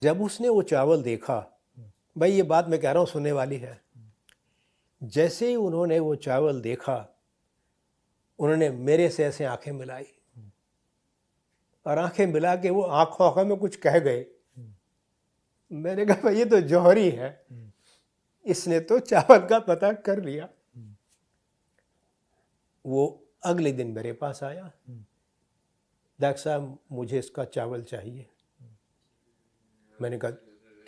जब उसने वो चावल देखा, भाई ये बात मैं कह रहा हूँ सुनने वाली है, जैसे ही उन्होंने वो चावल देखा, उन्होंने मेरे से ऐसे आंखें मिलाई और आंखें मिला के वो आंखों में कुछ कह गए। मैंने कहा भाई ये तो जौहरी है, इसने तो चावल का पता कर लिया। वो अगले दिन मेरे पास आया, डॉक्टर साहब मुझे इसका चावल चाहिए। मैंने कहा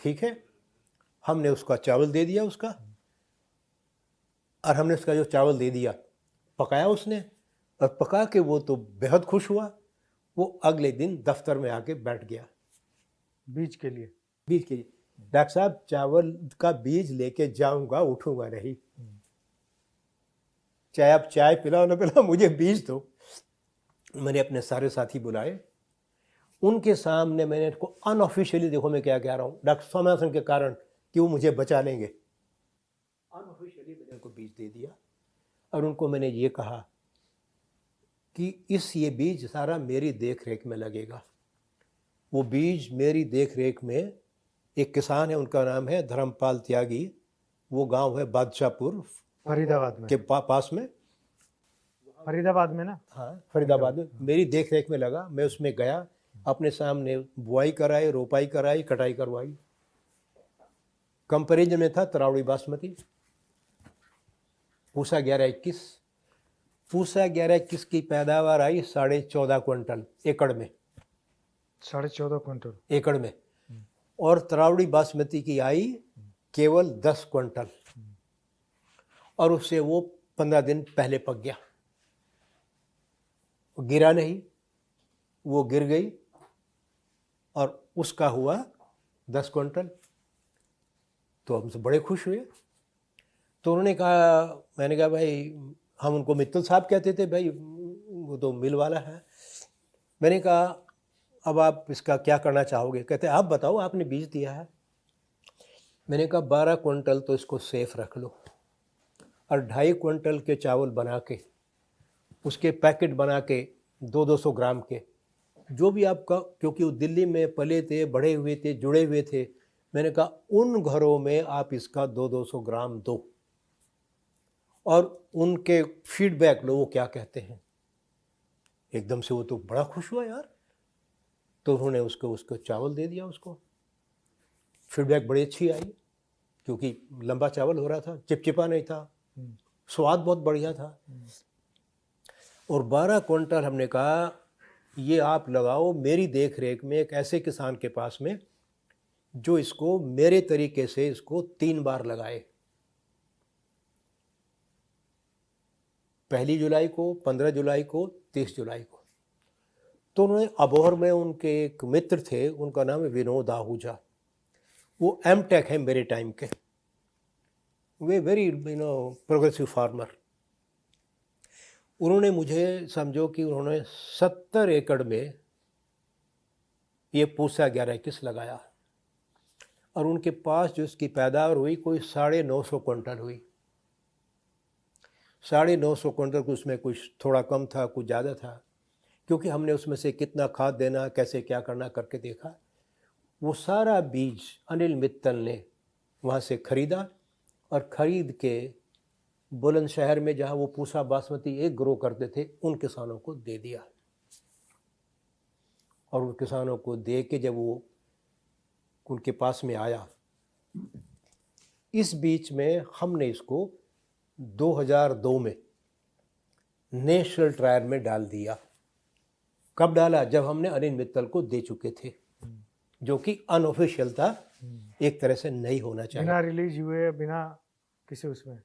ठीक है। हमने उसका चावल दे दिया उसका, और हमने उसका जो चावल दे दिया पकाया उसने, और पका के वो तो बेहद खुश हुआ। वो अगले दिन दफ्तर में आके बैठ गया बीज के लिए। बीज के लिए, डॉक्टर साहब चावल का बीज लेके जाऊंगा, उठूंगा नहीं, चाहे आप चाय पिलाओ ना पिलाओ, मुझे बीज दो। मैंने अपने सारे साथी बुलाए, उनके सामने मैंने इसको अनऑफिशियली, देखो मैं क्या कह रहा हूँ, डॉक्टर स्वामीनाथन के कारण कि वो मुझे बचा लेंगे, अनऑफिशियली मैंने उनको बीज दे दिया। और उनको मैंने ये कहा कि ये बीज सारा मेरी देख रेख में लगेगा। वो बीज मेरी देख रेख में, एक किसान है उनका नाम है धर्मपाल त्यागी, वो गांव है बादशाहपुर फरीदाबाद में के पास में, फरीदाबाद में ना। हाँ फरीदाबाद में। मेरी देख रेख में लगा, मैं उसमें गया, अपने सामने बुआई कराई, रोपाई कराई, कटाई करवाई। कंपेरिजन में था तरावड़ी बासमती, पूसा 1121, पूसा 1121 की पैदावार आई 14.5 क्विंटल एकड़ में, 14.5 क्विंटल एकड़ में, और तरावड़ी बासमती की आई केवल 10 क्विंटल, और उससे वो 15 दिन पहले पक गया। गिरा नहीं, वो गिर गई और उसका हुआ 10 क्विंटल। तो हमसे बड़े खुश हुए। तो उन्होंने कहा, मैंने कहा भाई, हम उनको मित्तल साहब कहते थे, भाई वो तो मिल वाला है। मैंने कहा अब आप इसका क्या करना चाहोगे? कहते आप बताओ, आपने बीज दिया है। मैंने कहा 12 क्विंटल तो इसको सेफ रख लो, और 2.5 क्विंटल के चावल बना के, उसके पैकेट बना के 200 ग्राम के, जो भी आपका, क्योंकि वो दिल्ली में पले थे, बढ़े हुए थे, जुड़े हुए थे, मैंने कहा उन घरों में आप इसका 200 ग्राम दो, और उनके फीडबैक लो वो क्या कहते हैं। एकदम से वो तो बड़ा खुश हुआ यार। तो उन्होंने उसको चावल दे दिया उसको। फीडबैक बड़ी अच्छी आई, क्योंकि लंबा चावल हो रहा था, चिपचिपा नहीं था, स्वाद बहुत बढ़िया था। और 12 क्विंटल हमने कहा ये आप लगाओ मेरी देख रेख में, एक ऐसे किसान के पास में जो इसको मेरे तरीके से इसको 3 बार लगाए, 1 जुलाई को, 15 जुलाई को, 30 जुलाई को। तो उन्होंने, अबोहर में उनके एक मित्र थे, उनका नाम है विनोद आहूजा, वो एमटेक है मेरे टाइम के, वे वेरी प्रोग्रेसिव फार्मर। उन्होंने मुझे, समझो कि उन्होंने 70 एकड़ में ये पूसा 1121 लगाया, और उनके पास जो इसकी पैदावार हुई कोई 950 क्विंटल हुई। 950 क्विंटल को, उसमें कुछ थोड़ा कम था, कुछ ज़्यादा था, क्योंकि हमने उसमें से कितना खाद देना, कैसे क्या करना करके देखा। वो सारा बीज अनिल मित्तल ने वहाँ से खरीदा, और ख़रीद के बुलंदशहर में, जहाँ वो पूसा बासमती एक ग्रो करते थे, उन किसानों को दे दिया। और उन किसानों को दे के जब वो उनके पास में आया, इस बीच में हमने इसको 2002 में नेशनल ट्रायल में डाल दिया। कब डाला? जब हमने अनिल मित्तल को दे चुके थे, जो कि अनऑफिशियल था, एक तरह से नहीं होना चाहिए, बिना रिलीज हुए, बिना किसी उसमें